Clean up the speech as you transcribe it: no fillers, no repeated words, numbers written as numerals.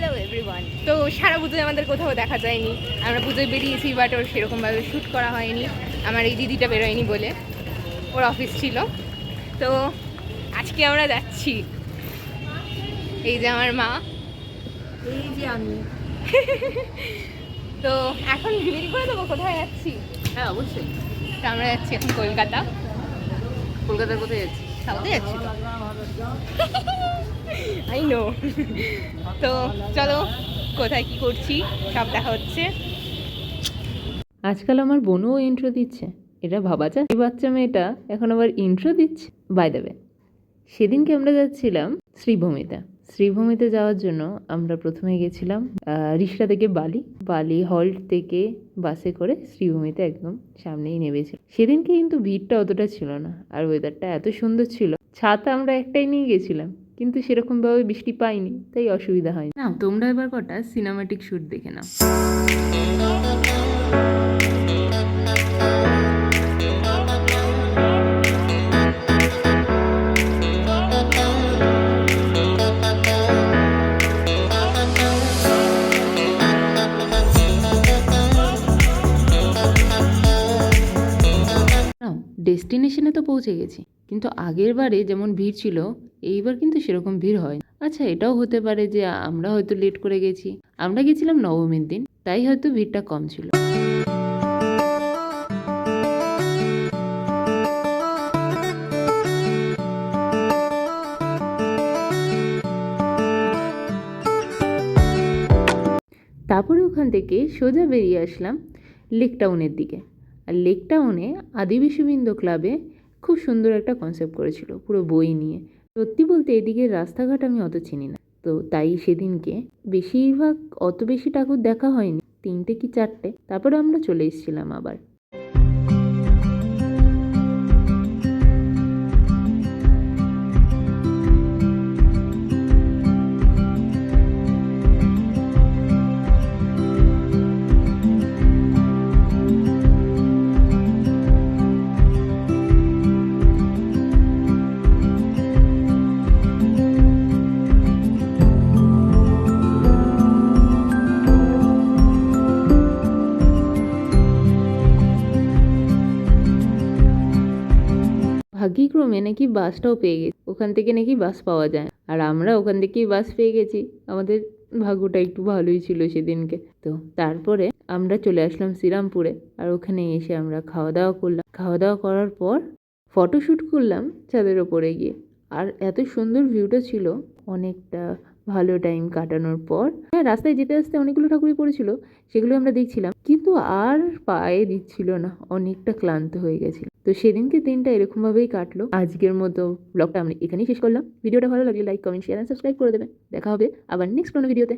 Hello everyone. তো সারা পুজোয় আমাদের কোথাও দেখা যায়নি। আমরা পুজোয় বেরিয়েছি, বাট ওর সেরকমভাবে শ্যুট করা হয়নি। আমার এই দিদিটা বেরোয়নি বলে, ওর অফিস ছিল। তো আজকে আমরা যাচ্ছি। এই যে আমার মা, এই যে আমি। তো এখন রিভিল করে দেবো কোথায় যাচ্ছি। হ্যাঁ অবশ্যই। তো আমরা যাচ্ছি এখন কলকাতা। কলকাতার কোথায় যাচ্ছি? সাউথে যাচ্ছি তো। I know. তো চলো কোথায় কি করছি সব দেখা হচ্ছে। আজকাল আমার বোনও ইন্ট্রো দিচ্ছে, এটা ভাবা যায়? এই বাচ্চা মেয়েটা এখন আবার ইন্ট্রো দিচ্ছে। বাই দ্য ওয়ে, সেদিনকে আমরা যাচ্ছিলাম শ্রীভূমিতে যাওয়ার জন্য আমরা প্রথমে গেছিলাম রিষড়া থেকে বালি হল্ট থেকে বাসে করে শ্রীভূমিতে একদম সামনেই নেমেছিলাম। সেদিনকে কিন্তু ভিড়টা অতটা ছিল না, আর ওয়েদারটা এত সুন্দর ছিল। ছাতা আমরা একটাই নিয়ে গেছিলাম, কিন্তু সেরকমভাবে বৃষ্টি পাইনি, তাই অসুবিধা হয়নি। না, তোমরা এবার কটা সিনেমাটিক শ্যুট দেখে নাও। ডেস্টিনেশনে তো পৌঁছে গেছি, কিন্তু আগের বারে যেমন ভিড় ছিল এইবার কিন্তু সেরকম ভিড় হয় না। আচ্ছা, এটাও হতে পারে যে আমরা হয়তো লেট করে গেছি। আমরা গেছিলাম নবমীর দিন, তাই হয়তো ভিড়টা কম ছিল। তারপরে ওখান থেকে সোজা বেরিয়ে আসলাম লেক টাউনের দিকে। আর লেক টাউনে আদি বিশ্ববিন্দু ক্লাবে খুব সুন্দর একটা কনসেপ্ট করেছিল, পুরো বই নিয়ে। সত্যি বলতে এদিকের রাস্তাঘাট আমি অত চিনি না, তো তাই সেদিনকে বেশিরভাগ অত বেশি ঠাকুর দেখা হয়নি, 3টে কি 4টে। তারপরে আমরা চলে এসেছিলাম আবার। ভাগ্যক্রমে নাকি বাসটাও পেয়ে গেছি, ওখান থেকে নাকি বাস পাওয়া যায়, আর আমরা ওখান থেকেই বাস পেয়ে গেছি। আমাদের ভাগ্যটা একটু ভালোই ছিল সেদিনকে। তো তারপরে আমরা চলে আসলাম শ্রীরামপুরে, আর ওখানে এসে আমরা খাওয়া দাওয়া করলাম। খাওয়া দাওয়া করার পর ফটোশ্যুট করলাম ছাদের ওপরে গিয়ে। আর এত সুন্দর ভিউটা ছিল, অনেকটা ভালো টাইম কাটানোর পর। হ্যাঁ, রাস্তায় যেতে আসতে অনেকগুলো ঠাকুরই পড়েছিল, সেগুলো আমরা দেখছিলাম, কিন্তু আর পায়ে দিচ্ছিল না, অনেকটা ক্লান্ত হয়ে গেছিল। তো সেদিনকে দিনটা এরকমভাবেই কাটলো। আজকের মতো ব্লগটা আমি এখানেই শেষ করলাম। ভিডিওটা ভালো লাগলে লাইক, কমেন্ট, শেয়ার আর সাবস্ক্রাইব করে দেবেন। দেখা হবে আবার নেক্সট কোনো ভিডিওতে।